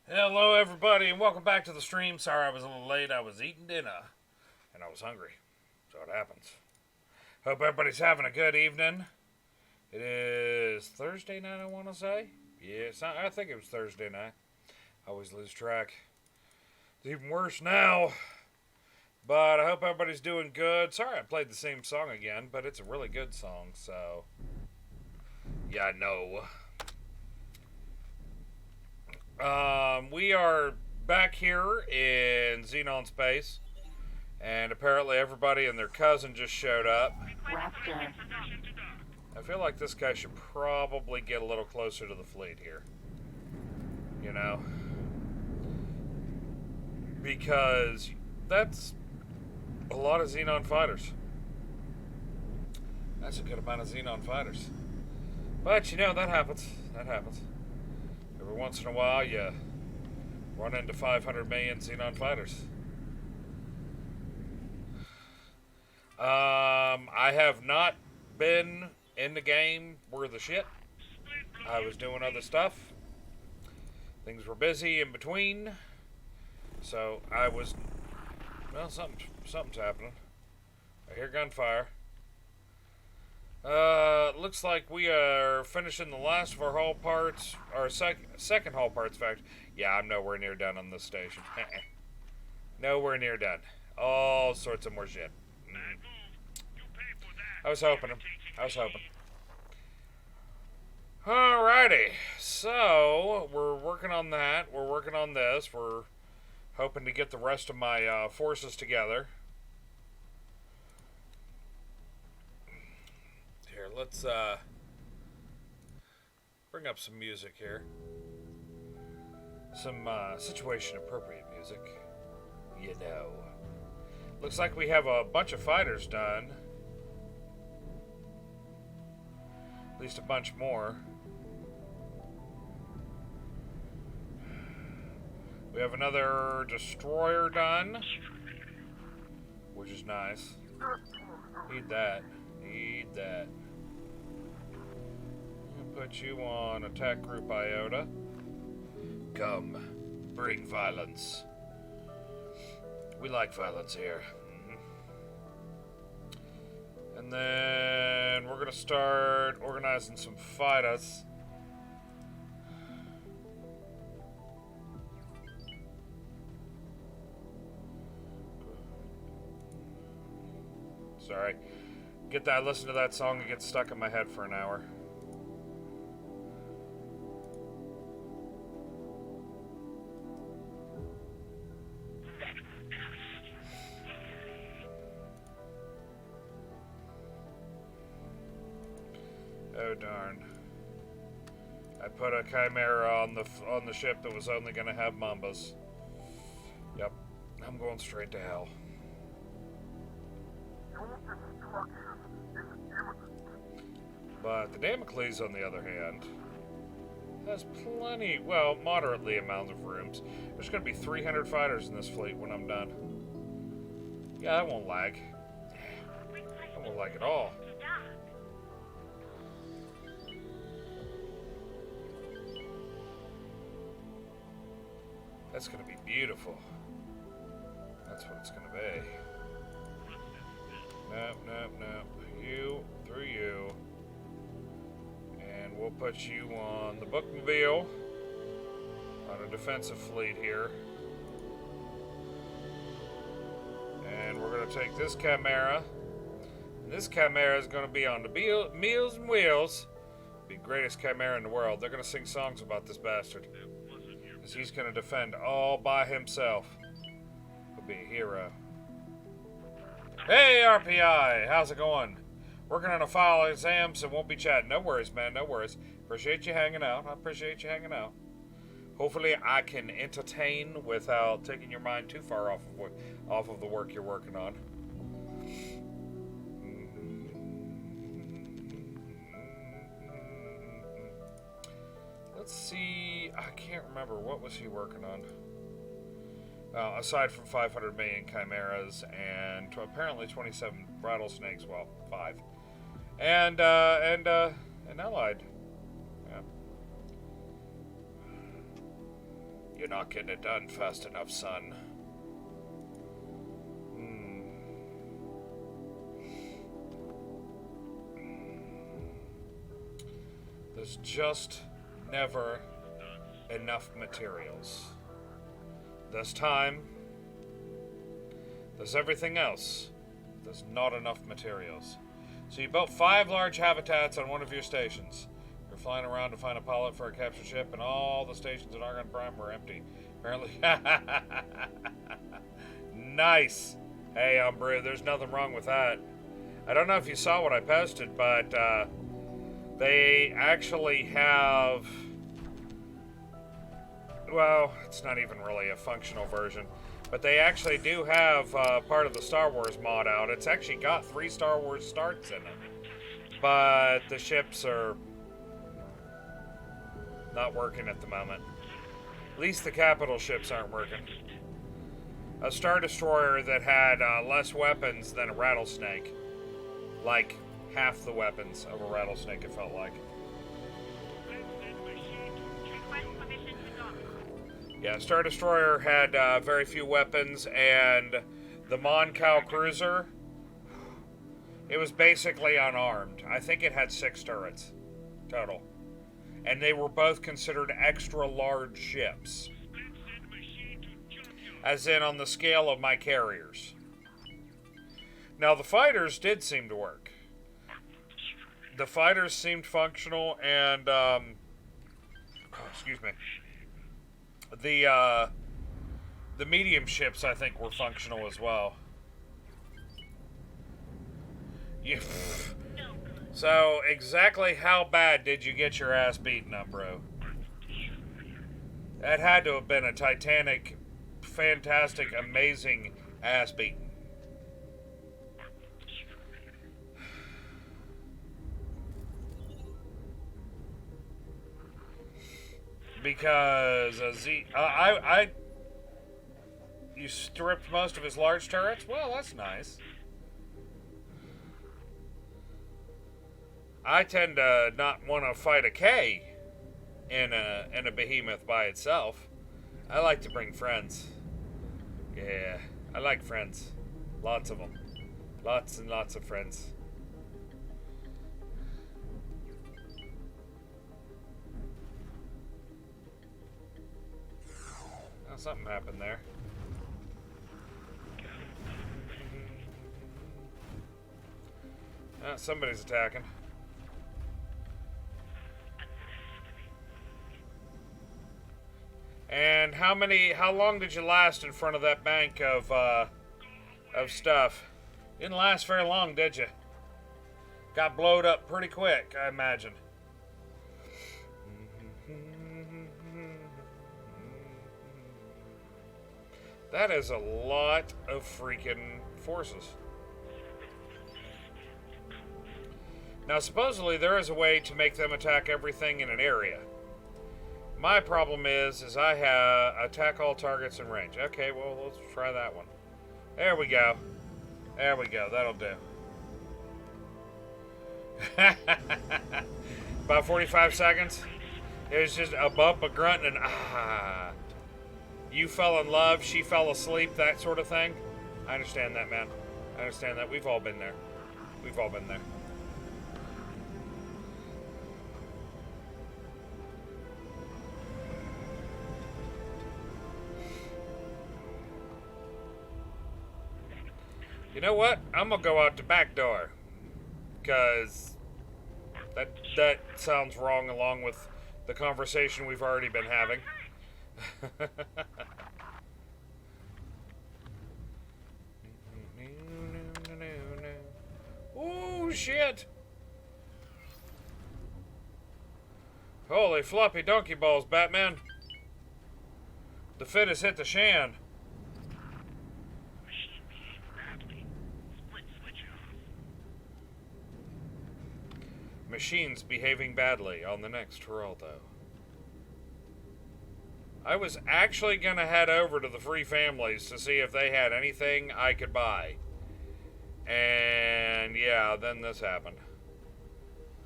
Hello, everybody, and welcome back to the stream. Sorry I was a little late. I was eating dinner, and I was hungry. So it happens. Hope everybody's having a good evening. It is Thursday night, I want to say. Yeah, I think it was Thursday night. I always lose track. It's even worse now. But I hope everybody's doing good. Sorry I played the same song again, but it's a really good song, so. Yeah, I know. We are back here in Xenon space, and apparently everybody and their cousin just showed up. Raptor. I feel like this guy should probably get a little closer to the fleet here. You know? Because that's a lot of Xenon fighters. That's a good amount of Xenon fighters. But, you know, that happens. That happens. Every once in a while, you run into 500 million Xenon fighters. I have not been in the game worth of shit. I was doing other stuff. Things were busy in between. So I was, well, something's happening. I hear gunfire. Looks like we are finishing the last of our hull parts, our second hull parts factory. Yeah, I'm nowhere near done on this station. Nowhere near done. All sorts of more shit. I was hoping. Alrighty, so we're working on that. We're working on this. We're hoping to get the rest of my forces together. Here, let's bring up some music here. Some situation appropriate music. You know. Looks like we have a bunch of fighters done. At least a bunch more. We have another destroyer done, which is nice. Need that. Need that. I'll put you on attack group Iota. Come, bring violence. We like violence here. And then we're gonna start organizing some fighters. Sorry. Get that, listen to that song and get stuck in my head for an hour. Oh darn. I put a chimera on the ship that was only gonna have mambas. Yep. I'm going straight to hell. But the Damocles, on the other hand, has plenty, well, moderately amount of rooms. There's going to be 300 fighters in this fleet when I'm done. Yeah, that won't lag. That won't lag at all. That's going to be beautiful. That's what it's going to be. Nope. You, through you. And we'll put you on the bookmobile. On a defensive fleet here. And we're going to take this chimera. And this chimera is going to be on the Meals and Wheels. The greatest chimera in the world. They're going to sing songs about this bastard. Because he's going to defend all by himself. He'll be a hero. Hey, RPI! How's it going? Working on a file exam, so won't be chatting. No worries, man. No worries. Appreciate you hanging out. I appreciate you hanging out. Hopefully, I can entertain without taking your mind too far off of the work you're working on. Let's see. I can't remember. What was he working on? Aside from 500 million chimeras and apparently 27 rattlesnakes. Well, 5. And allied. You're not getting it done fast enough, son. There's just never enough materials. This time, there's everything else. There's not enough materials. So you built 5 large habitats on one of your stations. You're flying around to find a pilot for a captured ship, and all the stations in Argon Prime were empty. Apparently. Nice. Hey, Umbra, there's nothing wrong with that. I don't know if you saw what I posted, but they actually have... Well, it's not even really a functional version. But they actually do have part of the Star Wars mod out. It's actually got 3 Star Wars starts in it. But the ships are not working at the moment. At least the capital ships aren't working. A Star Destroyer that had less weapons than a rattlesnake. Like half the weapons of a rattlesnake, it felt like. Yeah, Star Destroyer had very few weapons, and the Mon Cal cruiser, it was basically unarmed. I think it had 6 turrets total. And they were both considered extra large ships. As in on the scale of my carriers. Now the fighters did seem to work. The fighters seemed functional, and excuse me. The medium ships, I think, were functional as well. Yeah. So, exactly how bad did you get your ass beaten up, bro? That had to have been a titanic, fantastic, amazing ass beating. Because you stripped most of his large turrets? Well, that's nice. I tend to not want to fight a K in a behemoth by itself. I like to bring friends. Yeah, I like friends. Lots of them. Lots and lots of friends. Oh, something happened there. Somebody's attacking. And how long did you last in front of that bank of stuff? Didn't last very long, did you? Got blowed up pretty quick, I imagine. That is a lot of freaking forces. Now, supposedly there is a way to make them attack everything in an area. My problem is I have attack all targets in range. Okay, well, let's try that one. There we go. There we go. That'll do. About 45 seconds. It was just a bump, a grunt, and ah. You fell in love, she fell asleep, that sort of thing. I understand that, man. I understand that. We've all been there. We've all been there. You know what? I'm gonna go out the back door. Because that sounds wrong along with the conversation we've already been having. Oh, shit! Holy floppy donkey balls, Batman. The fit has hit the shan. Machines behaving badly on the next Geraldo. I was actually going to head over to the Free Families to see if they had anything I could buy. And yeah, then this happened.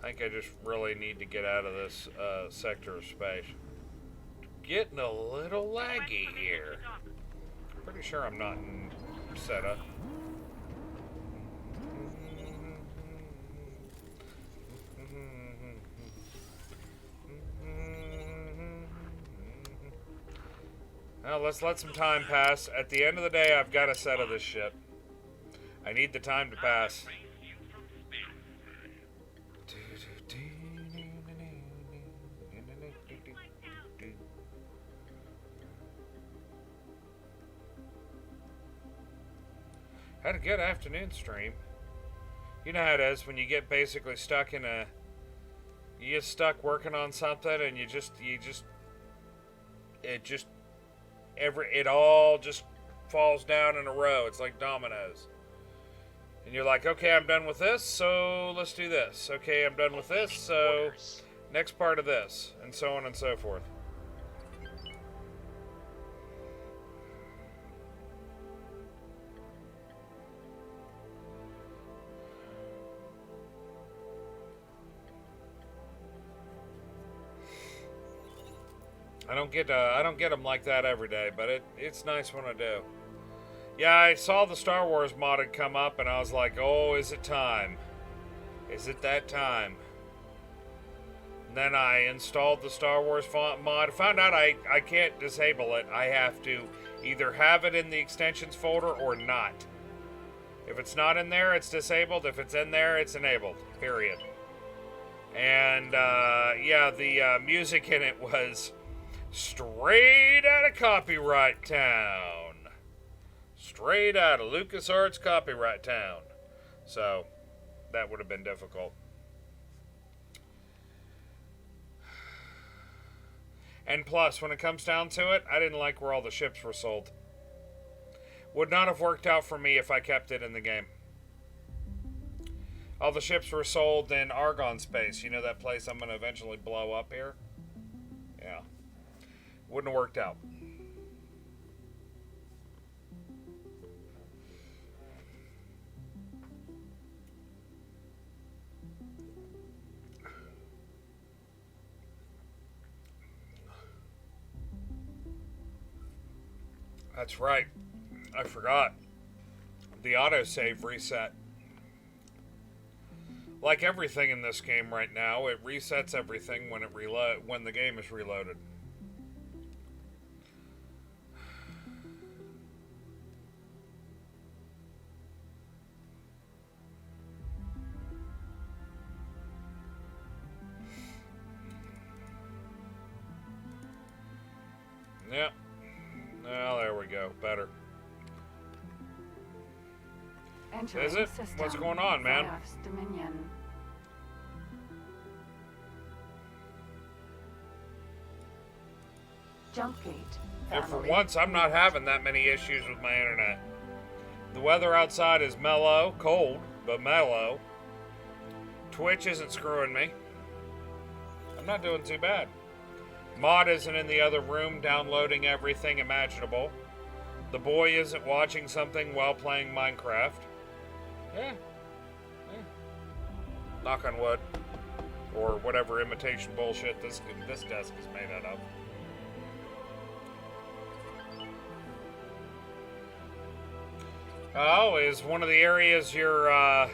I think I just really need to get out of this sector of space. getting a little laggy here. Pretty sure I'm not in setup. Well, let's let some time pass. At the end of the day, I've got a set of this shit. I need the time to pass. Had a good afternoon stream. You know how it is when you get basically stuck in a... You get stuck working on something and it all just falls down in a row. It's like dominoes. And you're like, okay, I'm done with this, so let's do this. Okay, I'm done with this, so next part of this. And so on and so forth. I don't get them like that every day, but it's nice when I do. Yeah, I saw the Star Wars mod had come up, and I was like, oh, is it time? Is it that time? And then I installed the Star Wars mod. Found out I can't disable it. I have to either have it in the extensions folder or not. If it's not in there, it's disabled. If it's in there, it's enabled. Period. And, yeah, the music in it was... straight out of Copyright Town. Straight out of LucasArts Copyright Town. So, that would have been difficult. And plus, when it comes down to it, I didn't like where all the ships were sold. Would not have worked out for me if I kept it in the game. All the ships were sold in Argon Space. You know that place I'm going to eventually blow up here? Yeah. Wouldn't have worked out. That's right. I forgot. The autosave reset. Like everything in this game right now, it resets everything when the game is reloaded. Yep. Well, there we go. Better. Is it? What's going on, man? Dominion. Jump gate. And for once, I'm not having that many issues with my internet. The weather outside is mellow, cold, but mellow. Twitch isn't screwing me. I'm not doing too bad. Mod isn't in the other room downloading everything imaginable. The boy isn't watching something while playing Minecraft. Yeah. Knock on wood. Or whatever imitation bullshit this desk is made out of. Oh, is one of the areas your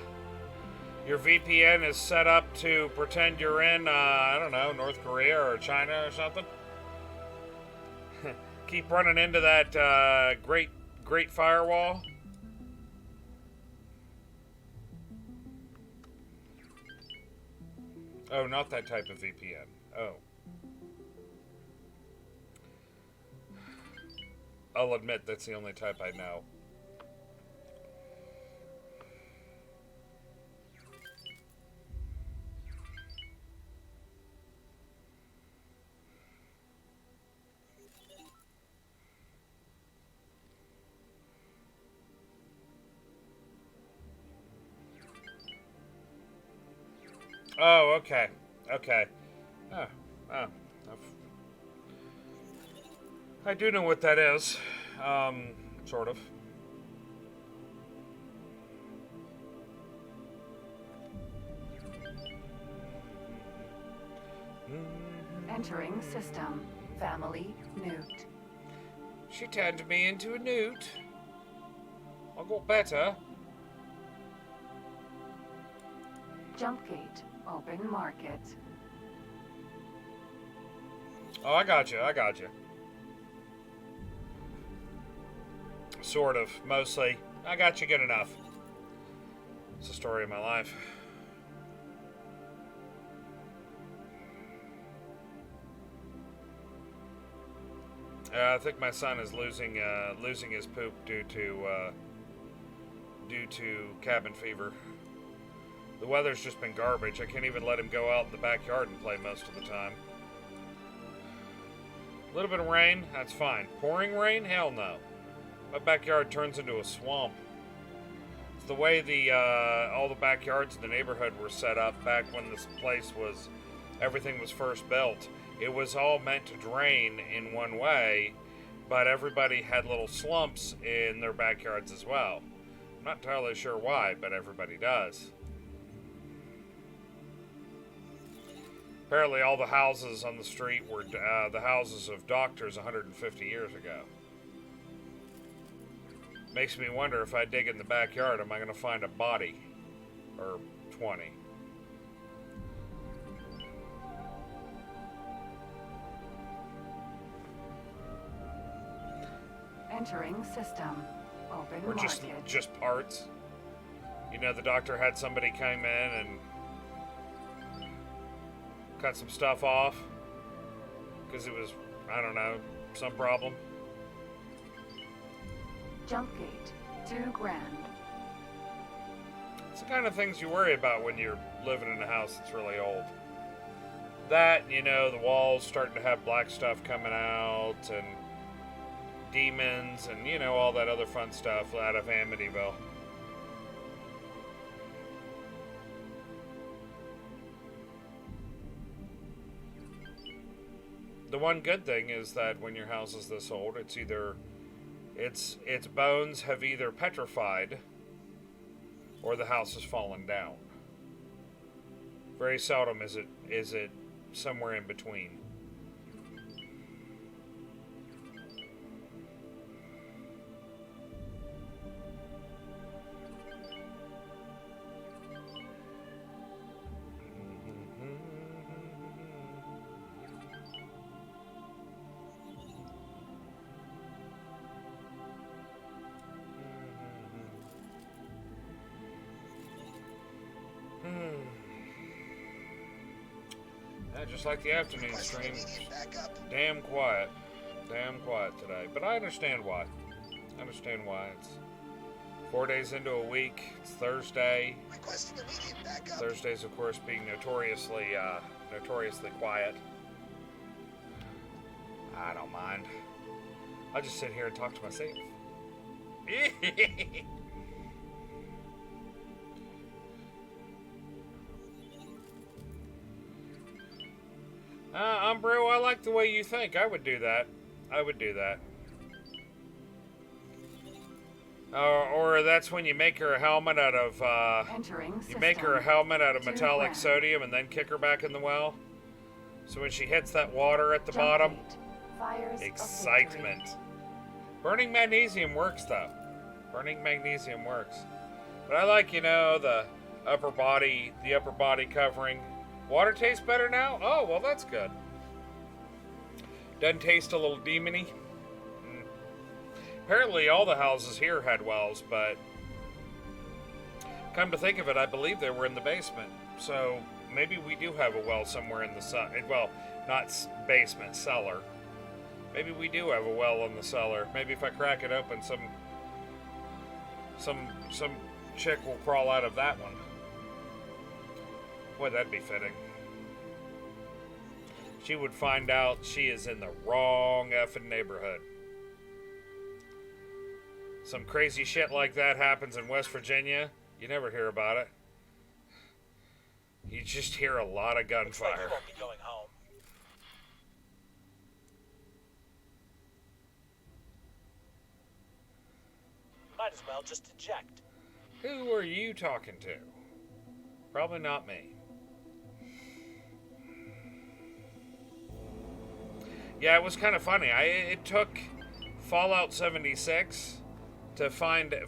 VPN is set up to pretend you're in, I don't know, North Korea or China or something? Keep running into that great firewall? Oh, not that type of VPN. Oh. I'll admit that's the only type I know. Oh, okay. Okay. Oh. I do know what that is. Sort of. Entering system. family newt. She turned me into a newt. I got better. Jump gate, open market. Oh, I got you. I got you. Sort of. Mostly. I got you good enough. It's the story of my life. I think my son is losing his poop due to cabin fever. The weather's just been garbage. I can't even let him go out in the backyard and play most of the time. A little bit of rain, that's fine. Pouring rain? Hell no. My backyard turns into a swamp. It's the way all the backyards in the neighborhood were set up back when this place was, everything was first built. It was all meant to drain in one way, but everybody had little slumps in their backyards as well. I'm not entirely sure why, but everybody does. Apparently all the houses on the street were the houses of doctors 150 years ago. Makes me wonder if I dig in the backyard, am I going to find a body? Or 20. Entering system. Open or market. just parts. You know, the doctor had somebody come in and cut some stuff off because it was, I don't know, some problem. Jump gate, $2,000. It's the kind of things you worry about when you're living in a house that's really old. That, you know, the walls starting to have black stuff coming out, and demons, and, you know, all that other fun stuff out of Amityville. The one good thing is that when your house is this old, it's either its bones have either petrified or the house has fallen down. Very seldom is it somewhere in between. Just like the afternoon stream, damn quiet today. But I understand why. It's 4 days into a week. It's Thursday. Thursdays, of course, being notoriously quiet. I don't mind. I'll just sit here and talk to myself. Bro, I like the way you think. I would do that. Or that's when you make her a helmet out of, you make her a helmet out of metallic sodium and then kick her back in the well. So when she hits that water at the bottom, excitement. Burning magnesium works, though. But I like, you know, the upper body covering. Water tastes better now? Oh, well, that's good. Doesn't taste a little demony. Apparently all the houses here had wells, but come to think of it, I believe they were in the basement. So maybe we do have a well somewhere in the well, not basement, cellar. Maybe we do have a well in the cellar. Maybe if I crack it open, some chick will crawl out of that one. Boy, that'd be fitting. She would find out she is in the wrong effing neighborhood. Some crazy shit like that happens in West Virginia. You never hear about it. You just hear a lot of gunfire. Looks like you won't be going home. Might as well just eject. Who are you talking to? Probably not me. Yeah, it was kind of funny. It took Fallout 76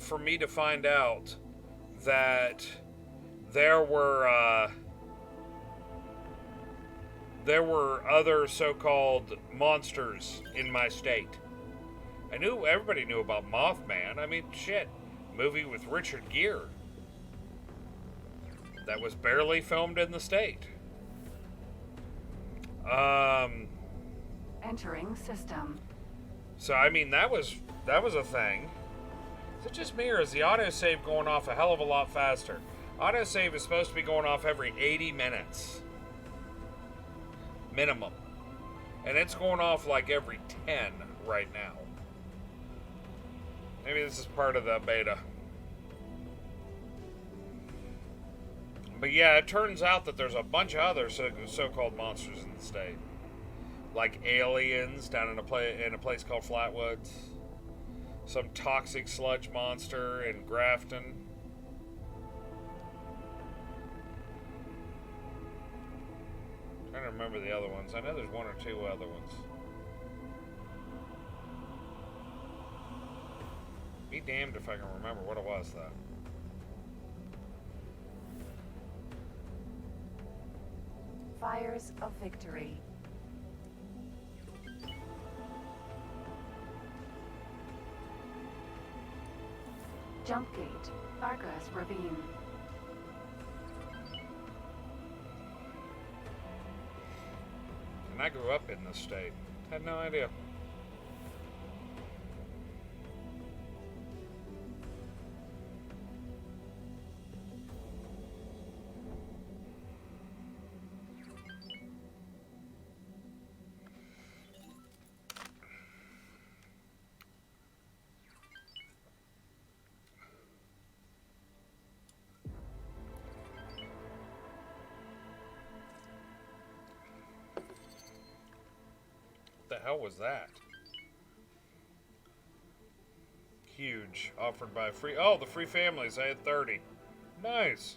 for me to find out that there were other so-called monsters in my state. Everybody knew about Mothman. I mean, shit, movie with Richard Gere that was barely filmed in the state. Entering system. So I mean, that was a thing. Is it just me, or is the autosave going off a hell of a lot faster? Autosave is supposed to be going off every 80 minutes. Minimum. And it's going off like every 10 right now. Maybe this is part of the beta. But yeah, it turns out that there's a bunch of other so-called monsters in the state. Like aliens down in a place called Flatwoods. Some toxic sludge monster in Grafton. I'm trying to remember the other ones. I know there's one or two other ones. Be damned if I can remember what it was, though. Fires of victory. Jump gate. Argus Ravine. And I grew up in this state. Had no idea. What the hell was that? Huge. Offered by free... Oh, the free families. I had 30. Nice.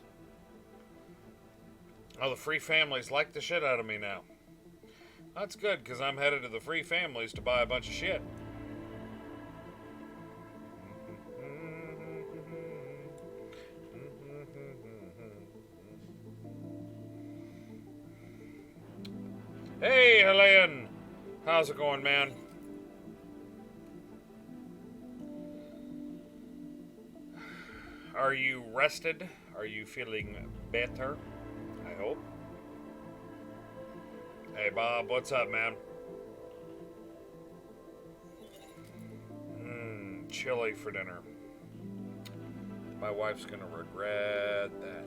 Oh, the free families like the shit out of me now. That's good, because I'm headed to the free families to buy a bunch of shit. Hey, Helene! How's it going, man? Are you rested? Are you feeling better? I hope. Hey, Bob, what's up, man? Chili for dinner. My wife's gonna regret that.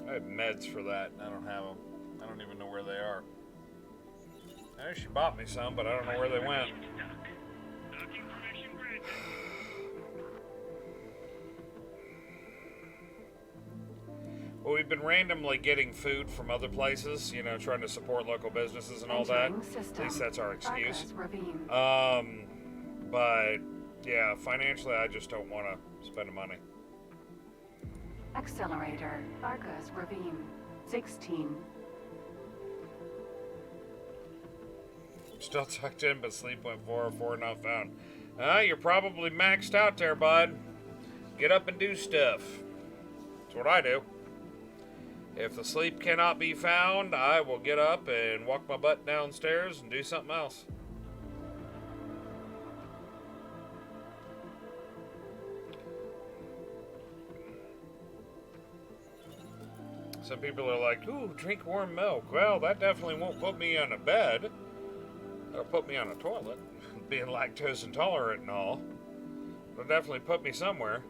I have meds for that, and I don't have them. I don't even know where they are. I know she bought me some, but I don't know where they went. Well, we've been randomly getting food from other places, you know, trying to support local businesses and all that. At least that's our excuse. But, yeah, financially, I just don't want to spend the money. Accelerator. Argus Ravine. 16. Still tucked in, but sleep went 404, not found. You're probably maxed out there, bud. Get up and do stuff. That's what I do. If the sleep cannot be found, I will get up and walk my butt downstairs and do something else. Some people are like, ooh, drink warm milk. Well, that definitely won't put me on a bed. It'll put me on a toilet, being lactose intolerant and all. It'll definitely put me somewhere.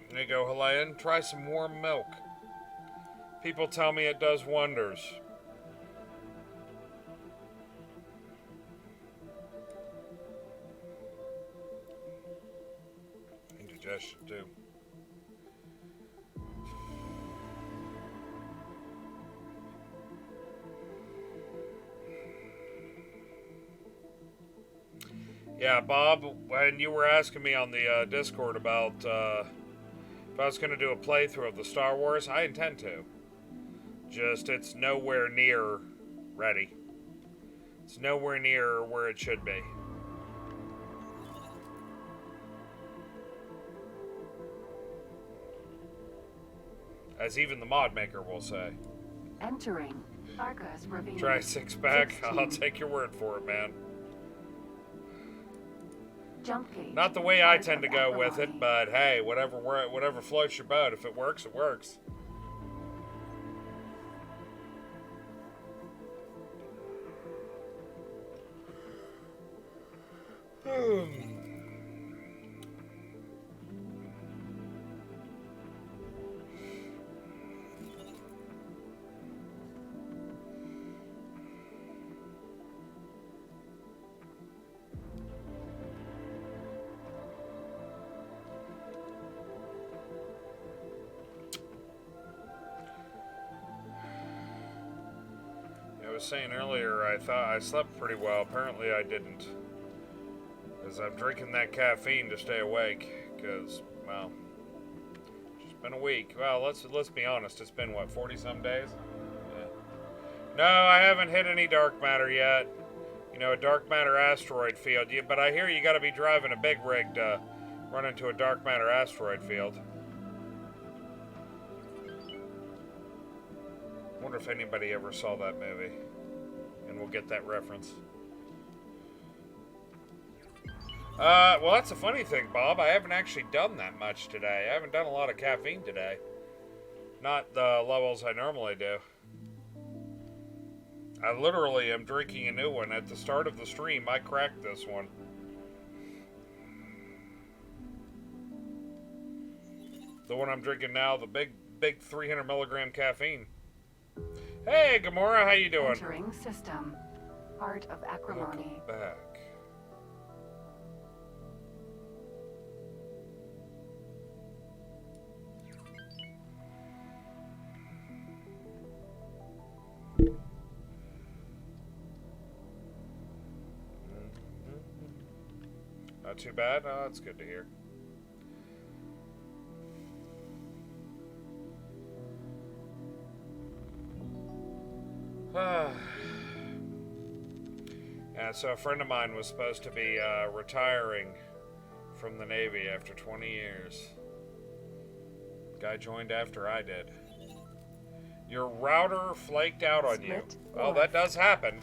There you go, Helene. Try some warm milk. People tell me it does wonders. Indigestion, too. Yeah, Bob, when you were asking me on the Discord about if I was going to do a playthrough of the Star Wars, I intend to. Just, it's nowhere near ready. It's nowhere near where it should be. As even the mod maker will say. Entering Argus Ravine. Try 6-pack? 16. I'll take your word for it, man. Jump gate. Not the way I Heart tend to of go with acrimony. it, but hey, whatever floats your boat. If it works, it works. I was saying earlier, I thought I slept pretty well. Apparently I didn't. Because I'm drinking that caffeine to stay awake. Because, well, it's been a week. Well, let's be honest. It's been, what, 40-some days? Yeah. No, I haven't hit any dark matter yet. You know, a dark matter asteroid field. But I hear you gotta be driving a big rig to run into a dark matter asteroid field. Wonder if anybody ever saw that movie, and we'll get that reference. Well, that's a funny thing, Bob. I haven't actually done that much today. I haven't done a lot of caffeine today. Not the levels I normally do. I literally am drinking a new one. At the start of the stream, I cracked this one. The one I'm drinking now, the big 300 milligram caffeine. Hey, Gamora, how you doing? Entering system. Heart of acrimony. Welcome back. Not too bad. Oh, that's good to hear. Yeah, so a friend of mine was supposed to be retiring from the Navy after 20 years. Guy joined after I did. Your router flaked out on you. Split Oh, Warf. that does happen.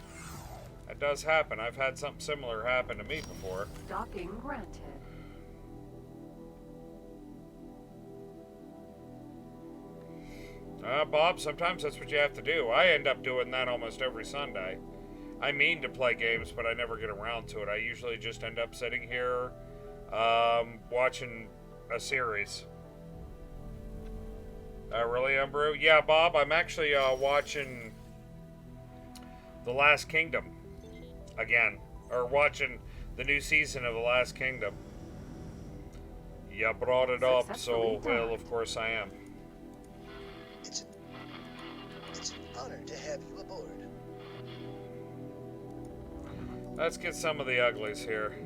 That does happen. I've had something similar happen to me before. Docking granted. Bob, sometimes that's what you have to do. I end up doing that almost every Sunday. I mean to play games, but I never get around to it. I usually just end up sitting here watching a series. Really, Umbrew? Yeah, Bob, I'm actually watching The Last Kingdom again. Or watching the new season of The Last Kingdom. You brought it up, so, Successfully well, done. of course I am. It's an honor to have you aboard. Let's get some of the uglies here.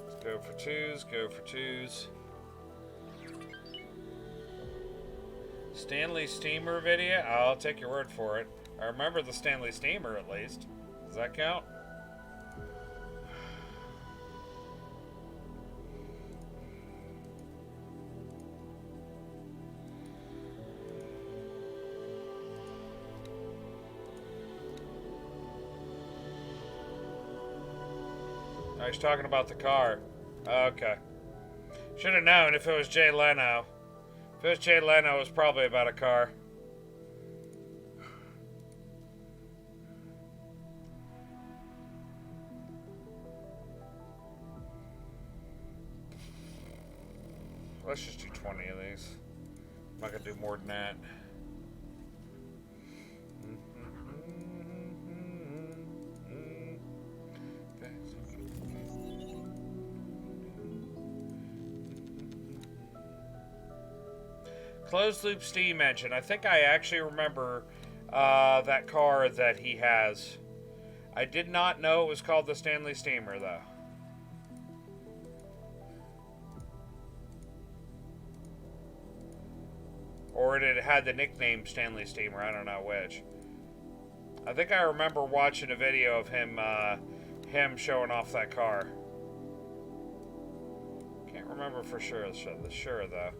Let's go for twos, go for twos. Stanley Steamer video? I'll take your word for it. I remember the Stanley Steamer at least. Does that count? I was talking about the car. Okay. Should have known if it was Jay Leno. If it was Jay Leno, it was probably about a car. Let's just do 20 of these. I'm not gonna do more than that. Closed loop steam engine. I think I actually remember that car that he has. I did not know it was called the Stanley Steamer, though. Or it had the nickname Stanley Steamer. I don't know which. I think I remember watching a video of him showing off that car. Can't remember for sure though.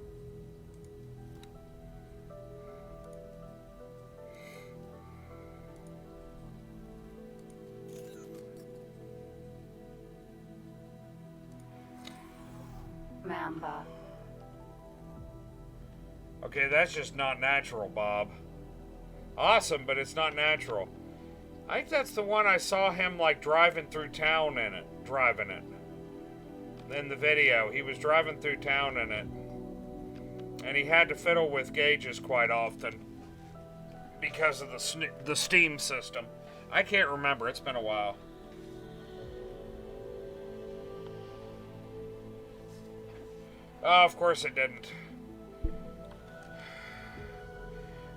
Mamba. Okay, that's just not natural, Bob. Awesome, but it's not natural. I think that's the one I saw him like driving through town in it. Driving it. In the video, he was driving through town in it. And he had to fiddle with gauges quite often. Because of the steam system. I can't remember, it's been a while. Oh, of course it didn't.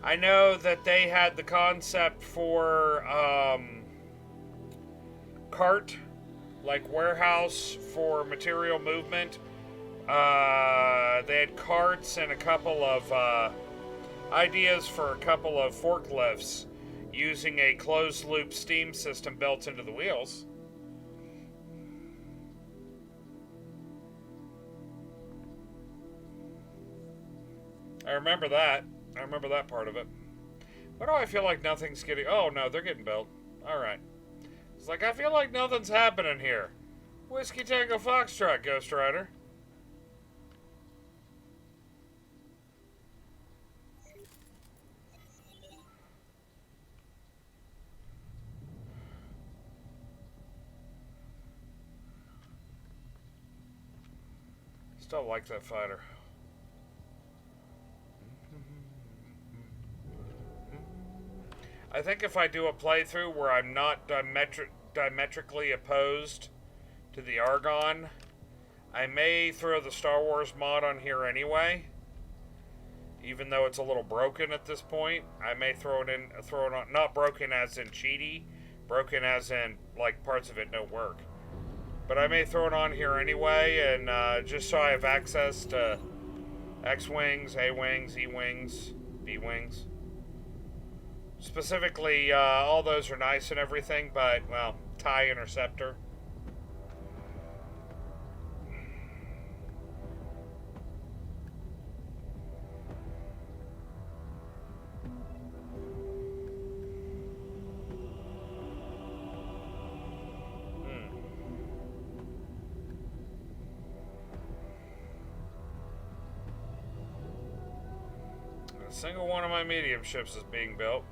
I know that they had the concept for cart, like warehouse for material movement. They had carts and a couple of ideas for a couple of forklifts using a closed loop steam system built into the wheels. I remember that. I remember that part of it. Why do I feel like nothing's getting... Oh, no, they're getting built. Alright. It's like, I feel like nothing's happening here. Whiskey Tango Foxtrot, Ghost Rider. Still like that fighter. I think if I do a playthrough where I'm not diametrically opposed to the Argon, I may throw the Star Wars mod on here anyway. Even though it's a little broken at this point, I may throw it on, not broken as in cheaty, broken as in like parts of it don't work. But I may throw it on here anyway, and just so I have access to X-Wings, A-Wings, E-Wings, B-Wings. Specifically, all those are nice and everything, but, well, TIE Interceptor. A single one of my medium ships is being built.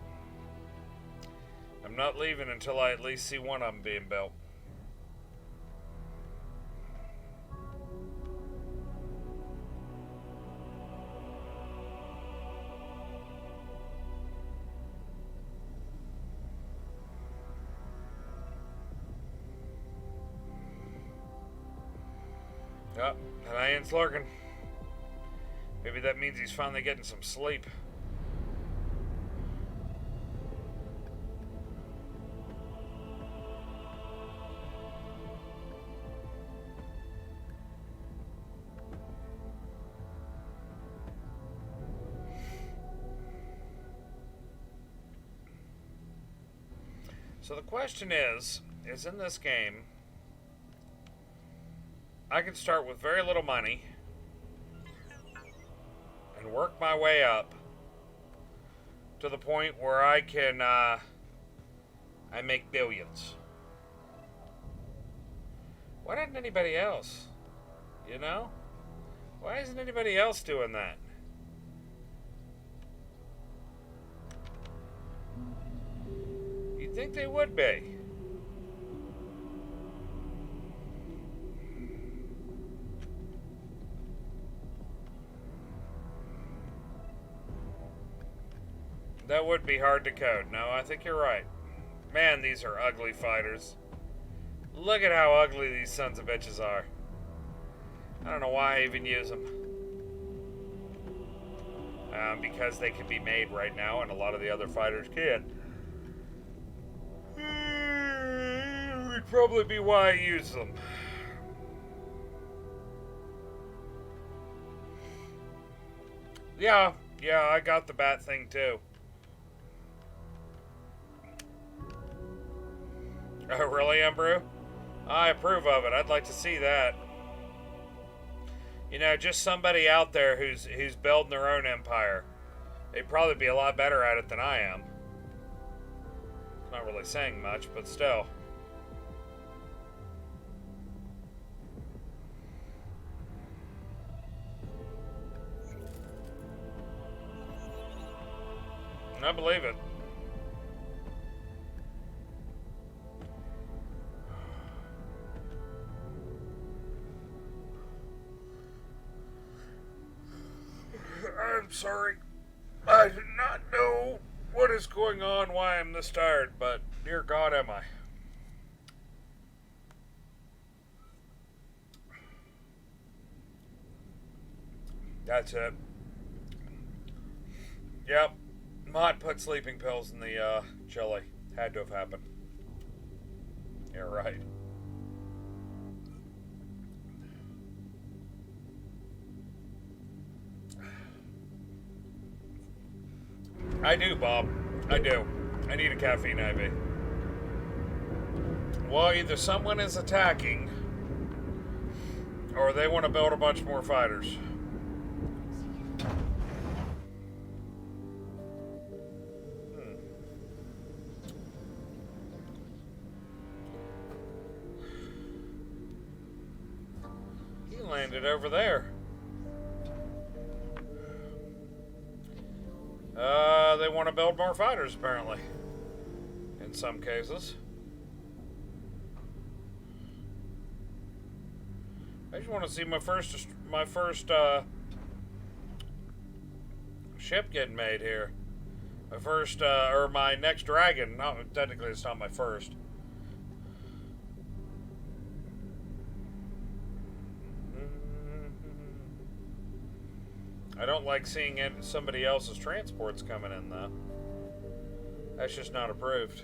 I'm not leaving until I at least see one of them being built. Yep, and Ian's lurking. Maybe that means he's finally getting some sleep. So the question is in this game, I can start with very little money and work my way up to the point where I can, I make billions. Why didn't anybody else? You know? Why isn't anybody else doing that? You'd think they would be. That would be hard to code. No, I think you're right. Man, these are ugly fighters. Look at how ugly these sons of bitches are. I don't know why I even use them. Because they can be made right now, and a lot of the other fighters can. probably be why I use them. Yeah, I got the bat thing too. Oh, really, Embrew? I approve of it. I'd like to see that. You know, just somebody out there who's building their own empire. They'd probably be a lot better at it than I am. Not really saying much, but still. I believe it. I'm sorry. I do not know what is going on, why I'm this tired, but dear God, am I. That's it. Yep. Mod put sleeping pills in the chili. Had to have happened. Yeah, right. I do, Bob. I do. I need a caffeine IV. Well, either someone is attacking, or they want to build a bunch more fighters. He landed over there. They want to build more fighters, apparently. In some cases. I just want to see my first ship getting made here. My first, or my next dragon. No, technically it's not my first. I don't like seeing somebody else's transports coming in, though. That's just not approved.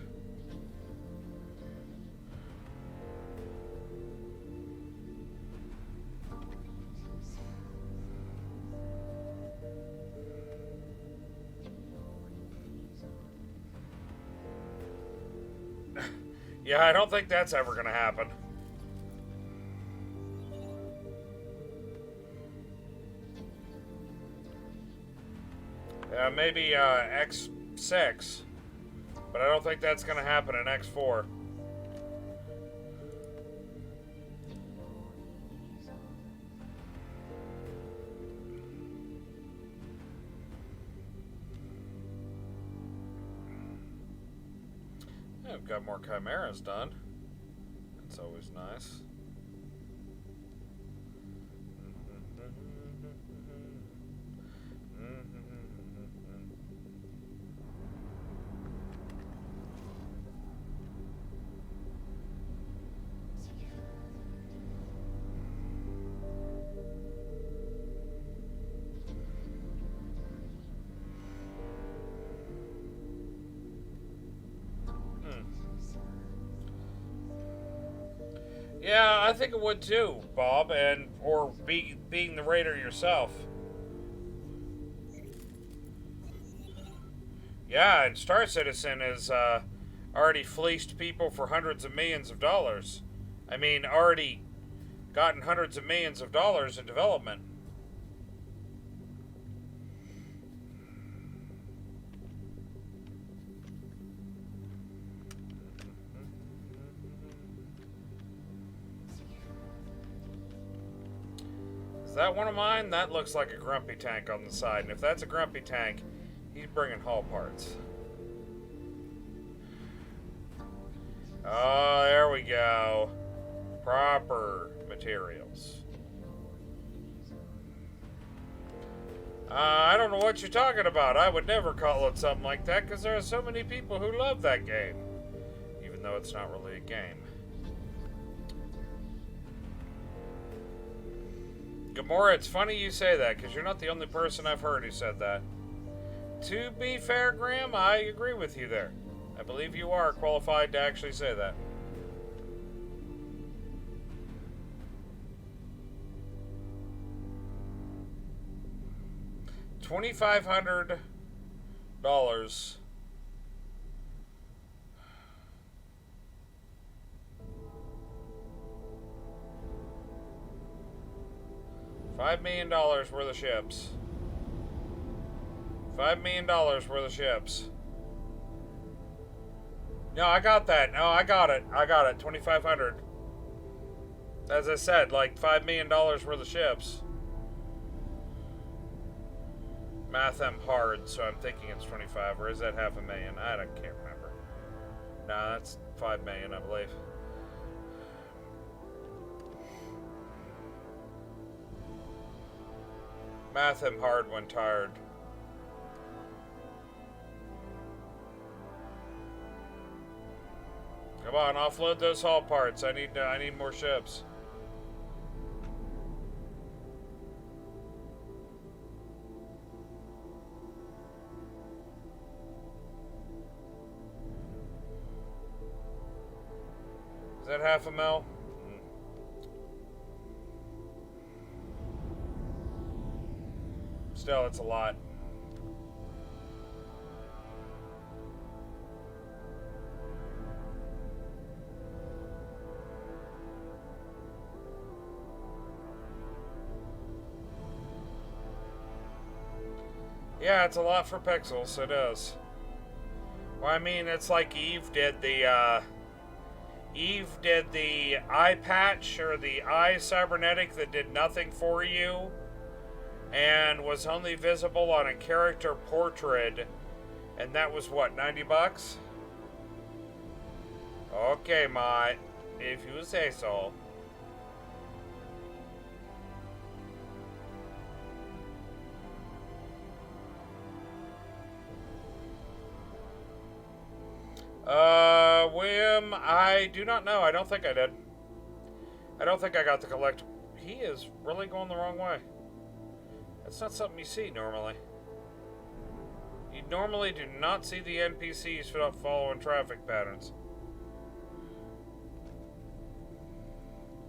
Yeah, I don't think that's ever going to happen. Maybe X6, but I don't think that's going to happen in X4. I've got more chimeras done. That's always nice. Yeah, I think it would too, Bob, or being the raider yourself. Yeah, and Star Citizen has already fleeced people for hundreds of millions of dollars. I mean, already gotten hundreds of millions of dollars in development. Is that one of mine? That looks like a grumpy tank on the side. And if that's a grumpy tank, he's bringing hull parts. Oh, there we go. Proper materials. I don't know what you're talking about. I would never call it something like that because there are so many people who love that game. Even though it's not really a game. Gamora, it's funny you say that, because you're not the only person I've heard who said that. To be fair, Graham, I agree with you there. I believe you are qualified to actually say that. $2,500. $5 million worth of ships. $5 million worth of ships. No, I got that. No, I got it. 2,500. As I said, like $5 million worth of ships. Math them hard, so I'm thinking it's 25, or is that half a million? Can't remember. No, that's 5 million, I believe. Math him hard when tired. Come on, offload those hull parts. I need more ships. Is that half a mil? Still, it's a lot. Yeah, it's a lot for pixels, it is. Well, I mean, it's like Eve did the eye patch, or the eye cybernetic that did nothing for you, and was only visible on a character portrait, and that was what, $90? Okay, mate, if you say so. William, I do not know. I don't think I did. I don't think I got the collect. He is really going the wrong way. That's not something you see normally. You normally do not see the NPCs following traffic patterns.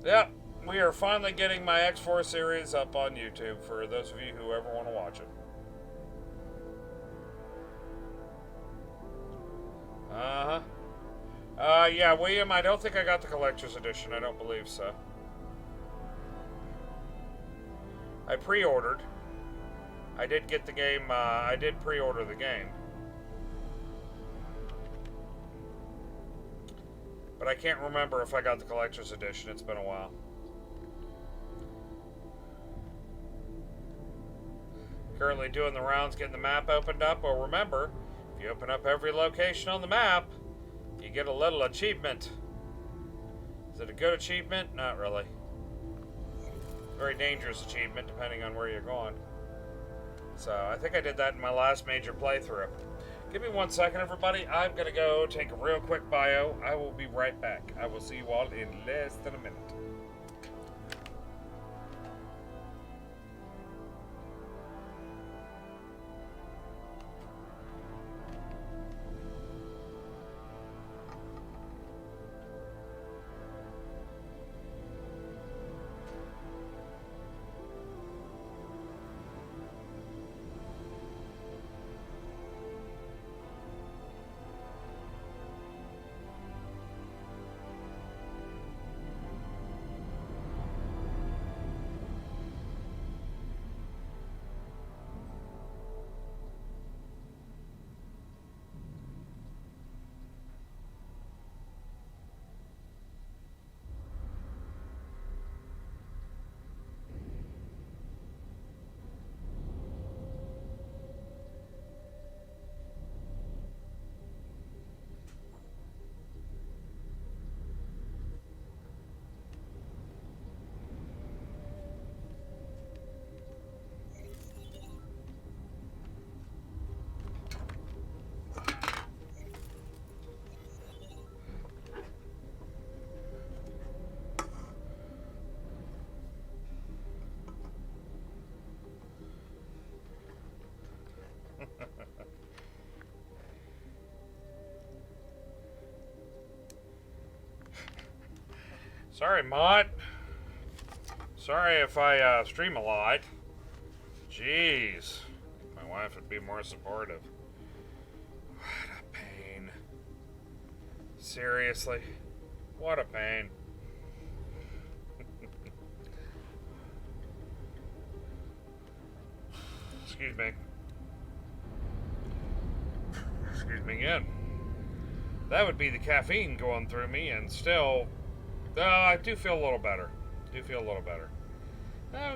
Yep, we are finally getting my X4 series up on YouTube for those of you who ever want to watch it. Yeah, William, I don't think I got the collector's edition. I don't believe so. I pre-ordered. I did get the game, I did pre-order the game. But I can't remember if I got the collector's edition. It's been a while. Currently doing the rounds, getting the map opened up. Well, remember, if you open up every location on the map, you get a little achievement. Is it a good achievement? Not really. Very dangerous achievement, depending on where you're going. So, I think I did that in my last major playthrough. Give me 1 second, everybody. I'm going to go take a real quick bio. I will be right back. I will see you all in less than a minute. Sorry, Mott. Sorry if I stream a lot. Jeez. My my wife would be more supportive. What a pain. Seriously? What a pain. Excuse me. Excuse me again. That would be the caffeine going through me, and still, I do feel a little better. We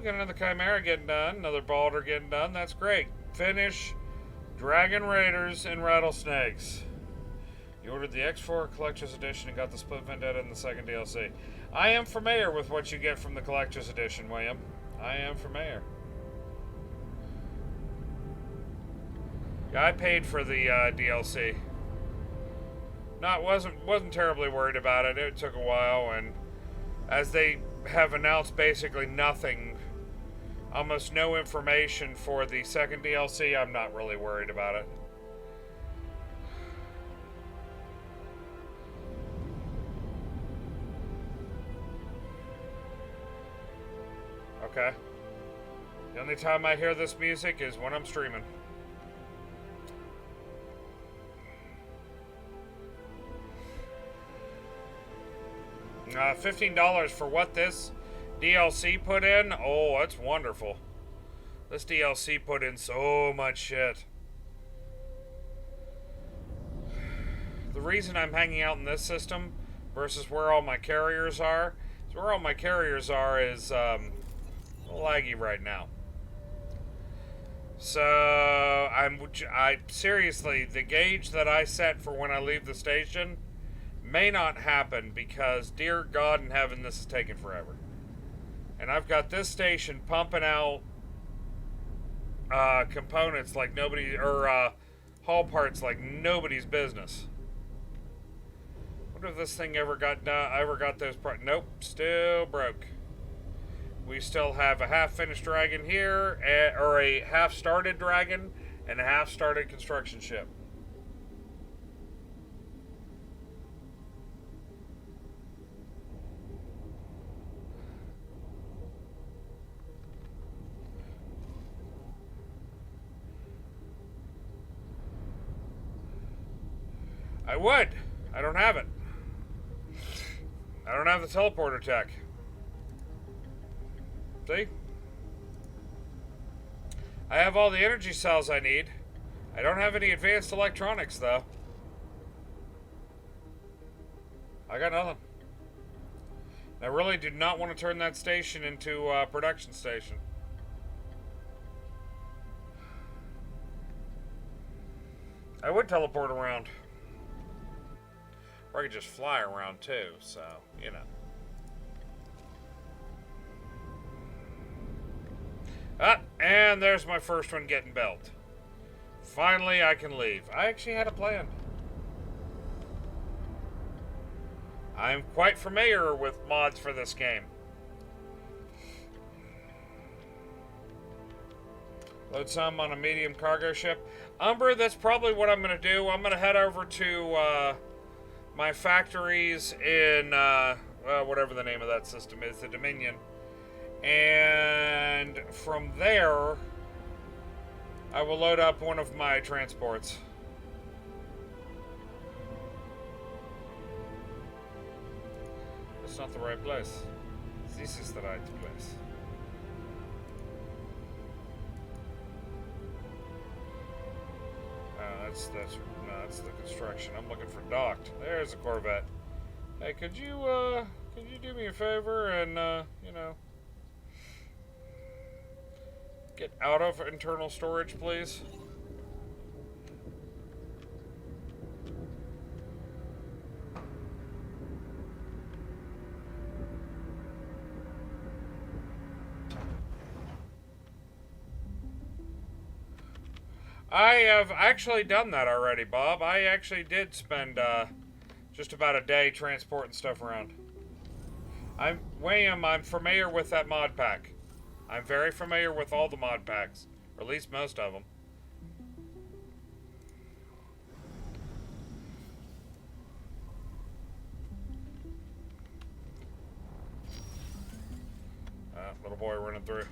got another Chimera getting done, another Balder getting done. That's great. Finish Dragon Raiders and Rattlesnakes. You ordered the X4 Collector's Edition and got the Split Vendetta in the second DLC. I am familiar with what you get from the Collector's Edition, William. I am familiar. Yeah, I paid for the DLC. Wasn't terribly worried about it. It took a while, and as they have announced basically nothing, almost no information for the second DLC, I'm not really worried about it. Okay. The only time I hear this music is when I'm streaming. $15 for what this DLC put in? Oh, that's wonderful. This DLC put in so much shit. The reason I'm hanging out in this system versus where all my carriers are is where all my carriers are is laggy right now. So I seriously, the gauge that I set for when I leave the station may not happen because, dear God in heaven, this is taking forever. And I've got this station pumping out components like nobody, or haul parts like nobody's business. What if this thing ever got done? I ever got those parts? Nope, still broke. We still have a half-finished dragon here, or a half-started dragon, and a half-started construction ship. I would. I don't have it. I don't have the teleporter tech. See? I have all the energy cells I need. I don't have any advanced electronics, though. I got nothing. I really do not want to turn that station into a production station. I would teleport around. Or I could just fly around too, so, you know. Ah, and there's my first one getting built. Finally, I can leave. I actually had a plan. I'm quite familiar with mods for this game. Load some on a medium cargo ship. Umber, that's probably what I'm going to do. I'm going to head over to my factories in whatever the name of that system is, the Dominion. And from there, I will load up one of my transports. That's not the right place. This is the right place. That's the construction. I'm looking for docked. There's a Corvette. Hey, could you do me a favor and you know, get out of internal storage, please? I have actually done that already, Bob. I actually did spend just about a day transporting stuff around. William, I'm familiar with that mod pack. I'm very familiar with all the mod packs, or at least most of them. Little boy running through.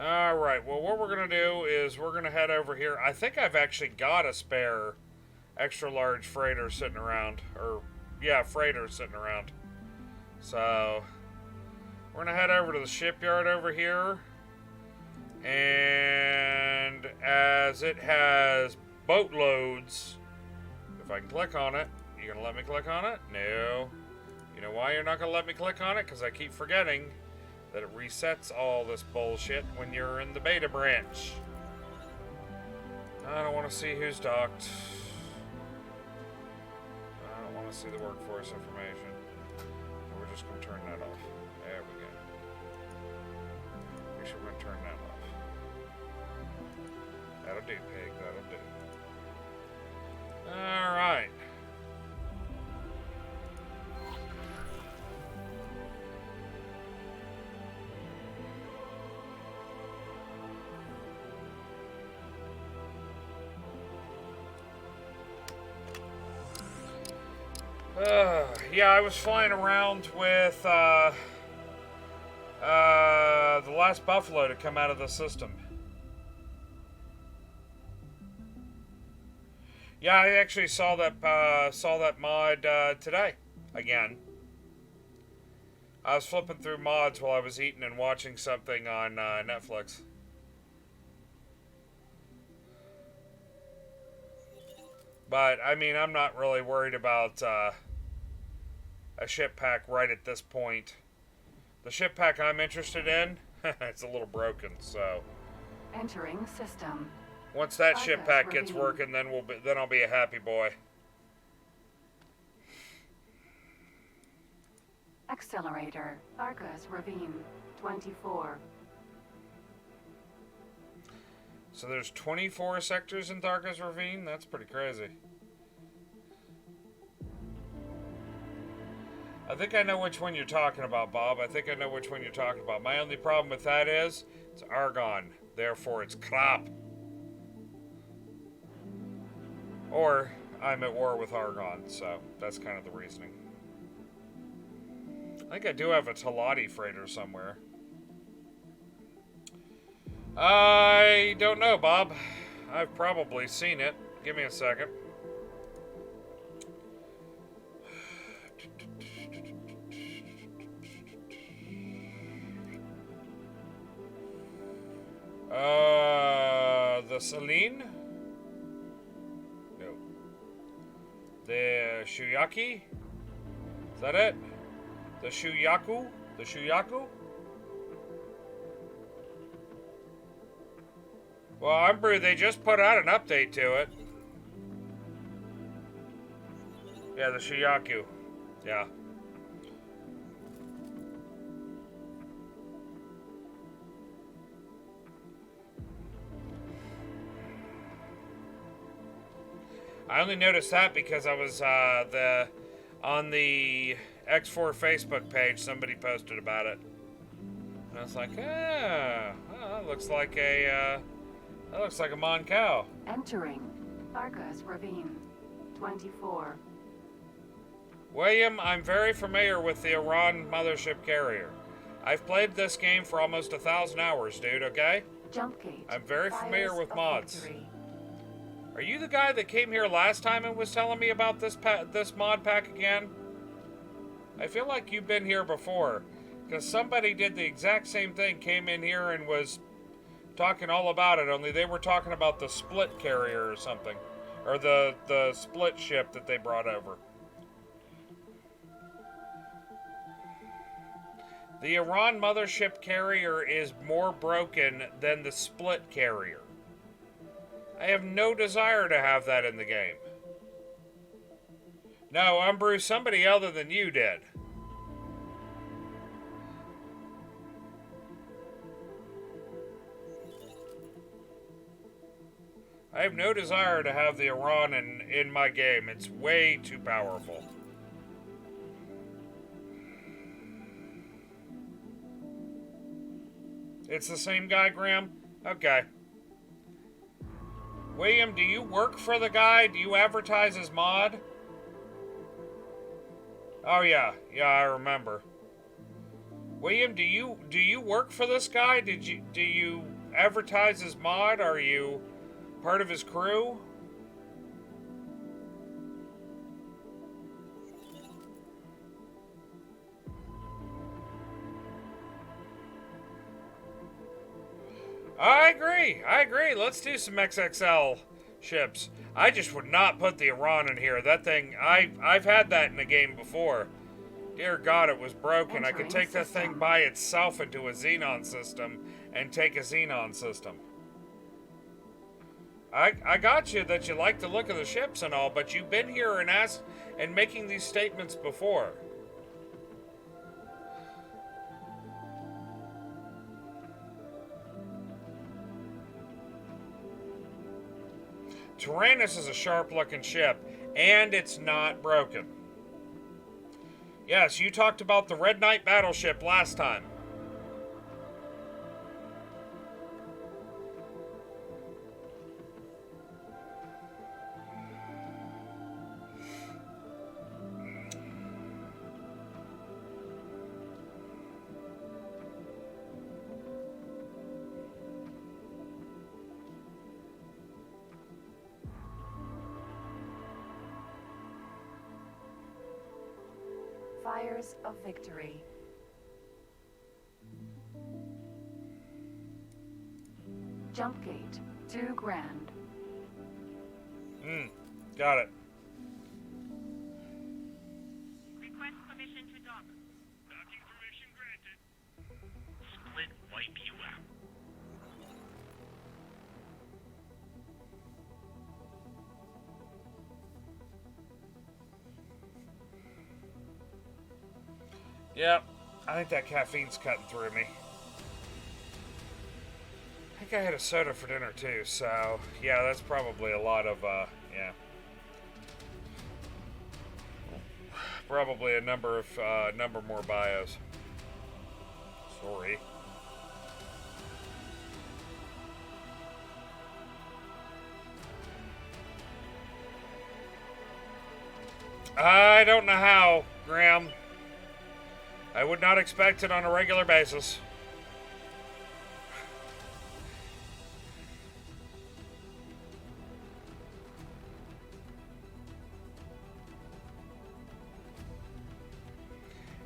Alright, well, what we're going to do is we're going to head over here. I think I've actually got a spare extra large freighter sitting around. Or, yeah, freighter sitting around. So, we're going to head over to the shipyard over here. And as it has boatloads, if I can click on it, you going to let me click on it? No. You know why you're not going to let me click on it? Because I keep forgetting that it resets all this bullshit when you're in the beta branch. I don't want to see who's docked. I don't want to see the workforce information. We're just going to turn that off. There we go. Make sure we're going to turn that off. That'll do, pig. That'll do. Alright. Yeah, I was flying around with the last buffalo to come out of the system. Yeah, I actually saw that mod today again. I was flipping through mods while I was eating and watching something on Netflix. But I mean, I'm not really worried about a ship pack right at this point. The ship pack I'm interested in, it's a little broken, so Entering system. once that ship pack gets working, then I'll be a happy boy. Accelerator. Arcus Ravine. 24. So there's 24 sectors in Tharka's Ravine? That's pretty crazy. I think I know which one you're talking about, Bob. I think I know which one you're talking about. My only problem with that is, it's Argon. Therefore, it's crap. Or, I'm at war with Argon, so that's kind of the reasoning. I think I do have a Talati freighter somewhere. I don't know, Bob. I've probably seen it. Give me a second. The Celine? No. The Shuyaki? Is that it? The Shuyaku? The Shuyaku? Well, Umbrew, they just put out an update to it. Yeah, the Shuyaku. Yeah. I only noticed that because I was on the X4 Facebook page. Somebody posted about it, and I was like, well, that looks like a Mon cow. Entering Arcus Ravine. 24. William, I'm very familiar with the Iran mothership carrier. I've played this game for almost 1,000 hours, dude. Okay. Jump gate. I'm very familiar with mods. Victory. Are you the guy that came here last time and was telling me about this mod pack again? I feel like you've been here before, because somebody did the exact same thing, came in here and was talking all about it, only they were talking about the split carrier or something. Or the split ship that they brought over. The Iran mothership carrier is more broken than the split carrier. I have no desire to have that in the game. No, Umbrew, somebody other than you did. I have no desire to have the Iran in my game. It's way too powerful. It's the same guy, Graham? Okay. William, do you work for the guy? Do you advertise his mod? Oh yeah, I remember. William, do you work for this guy? Do you advertise his mod? Are you part of his crew? I agree. Let's do some XXL ships. I just would not put the Iran in here. That thing, I've had that in a game before. Dear God, it was broken. I could take that thing by itself into a Xenon system and take a Xenon system. I got you that you like the look of the ships and all, but you've been here and asked and making these statements before. Tyrannus is a sharp-looking ship, and it's not broken. Yes, you talked about the Red Knight battleship last time. Fires of victory. Jump gate, 2 grand. Got it. Request permission to dock. Docking permission granted. Split wipe you out. Yep, I think that caffeine's cutting through me. I think I had a soda for dinner too, so yeah, that's probably a lot of, yeah. Probably a number more bios. Sorry. I don't know how, Graham. I would not expect it on a regular basis.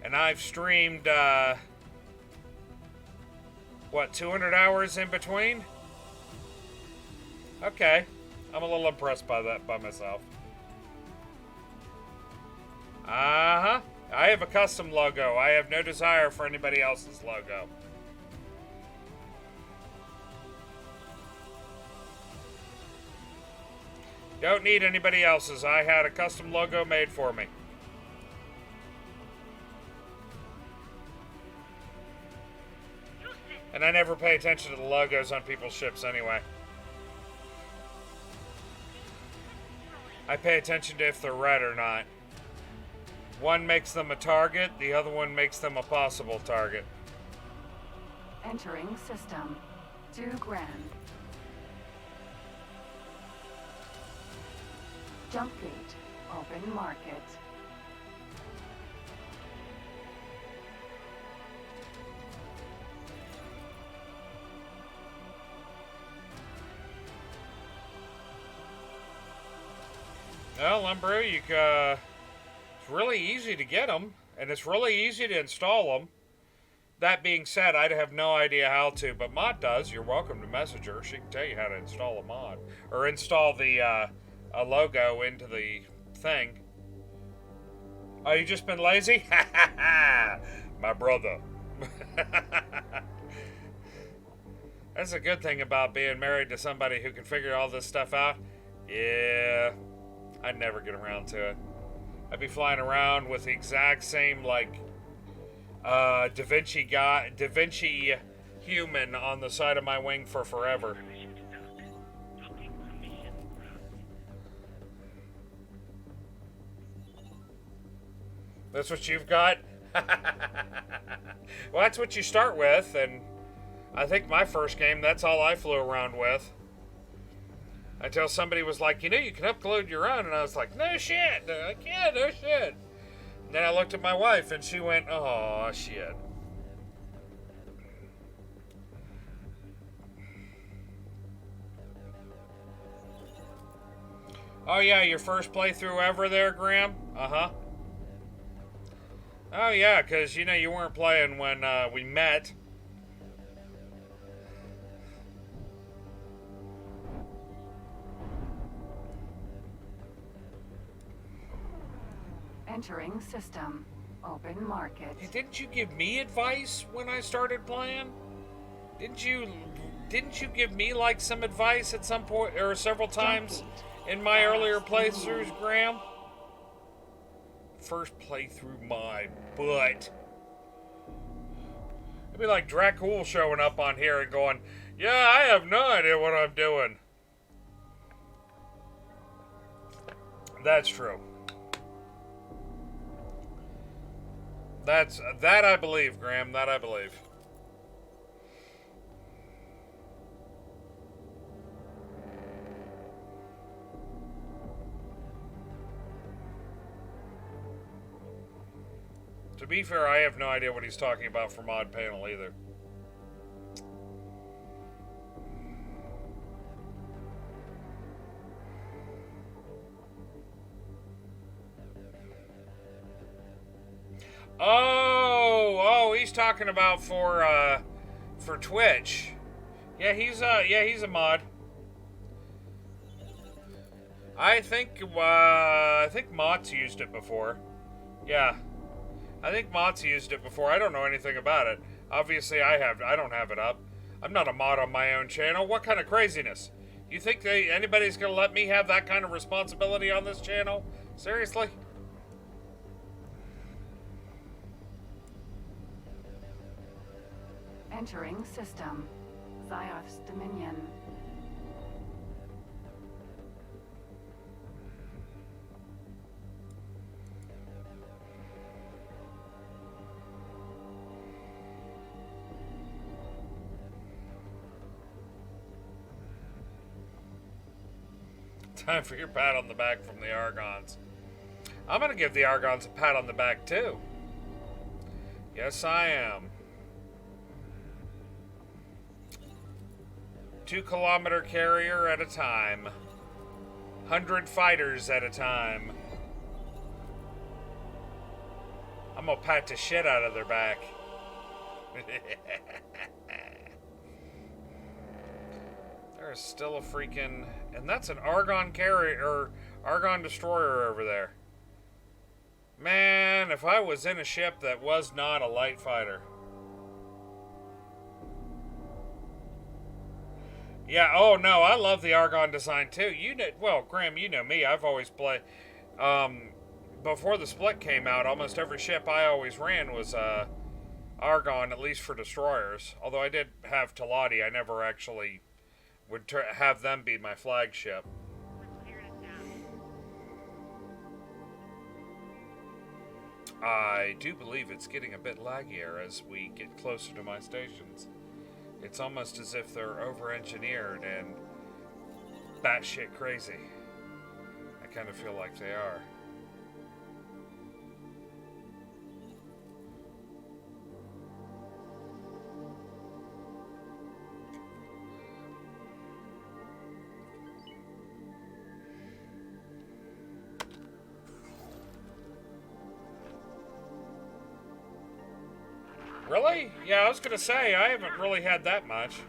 And I've streamed, what, 200 hours in between? Okay. I'm a little impressed by that by myself. Uh-huh. I have a custom logo. I have no desire for anybody else's logo. Don't need anybody else's. I had a custom logo made for me. And I never pay attention to the logos on people's ships anyway. I pay attention to if they're red or not. One makes them a target, the other one makes them a possible target. Entering system, 2 grand. Jump gate, open market. Well, Umbro, it's really easy to get them, and it's really easy to install them. That being said, I have no idea how to, but Mod does. You're welcome to message her. She can tell you how to install a mod. Or install the a logo into the thing. Oh, you just been lazy? Ha ha ha! My brother. That's a good thing about being married to somebody who can figure all this stuff out. Yeah, I'd never get around to it. I'd be flying around with the exact same, like, Da Vinci human on the side of my wing for forever. That's what you've got? Well, that's what you start with, and I think my first game, that's all I flew around with. Until somebody was like, you know, you can upload your own, and I was like, no shit, yeah, no shit. And then I looked at my wife, and she went, oh, shit. Oh yeah, your first playthrough ever there, Graham? Uh-huh. Oh yeah, because, you know, you weren't playing when we met. Entering system. Open market. Hey, didn't you give me advice when I started playing? Didn't you give me, like, some advice at some point, or several times in my earlier playthroughs, Graham? First playthrough, my butt. It'd be like Dracul showing up on here and going, yeah, I have no idea what I'm doing. That's true. That I believe, Graham. That I believe. To be fair, I have no idea what he's talking about for mod panel either. Oh, he's talking about for Twitch. Yeah, he's a mod. I think Mott's used it before. Yeah. I think Mott's used it before. I don't know anything about it. Obviously, I don't have it up. I'm not a mod on my own channel. What kind of craziness? You think anybody's gonna let me have that kind of responsibility on this channel? Seriously? Entering system. Zioth's Dominion. Time for your pat on the back from the Argons. I'm gonna give the Argons a pat on the back too. Yes, I am. 2-kilometer carrier at a time. 100 fighters at a time. I'm gonna pat the shit out of their back. There's still a freaking... And that's an Argon carrier, or Argon destroyer over there. Man, if I was in a ship that was not a light fighter. Yeah, oh no, I love the Argon design too. You know, well, Graham, you know me. I've always played... before the split came out, almost every ship I always ran was Argon, at least for destroyers. Although I did have Talati, I never actually would have them be my flagship. I do believe it's getting a bit laggier as we get closer to my stations. It's almost as if they're over-engineered and batshit crazy. I kind of feel like they are. Really? Yeah, I was gonna say, I haven't really had that much.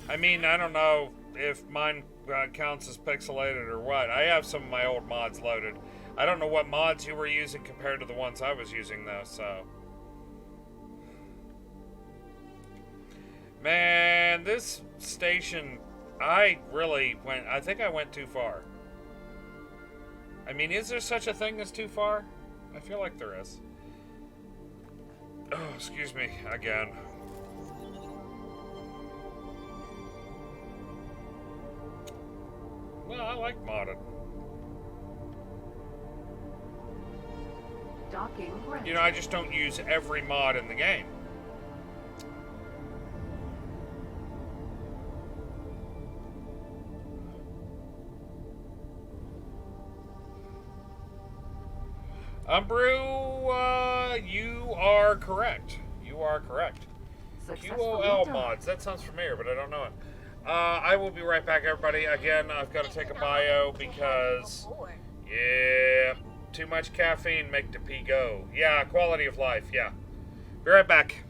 I mean, I don't know if mine counts as pixelated or what. I have some of my old mods loaded. I don't know what mods you were using compared to the ones I was using, though, so... Man, this station, I think I went too far. I mean, is there such a thing as too far? I feel like there is. Oh, excuse me, again. Well, I like modded. Docking granted. You know, I just don't use every mod in the game. Umbrew, you are correct. You are correct. Successfully QOL done. mods. That sounds familiar, but I don't know it. I I will be right back, everybody. Again, I've got to take a bio because, yeah, too much caffeine make the pee go. Yeah, quality of life, yeah. Be right back.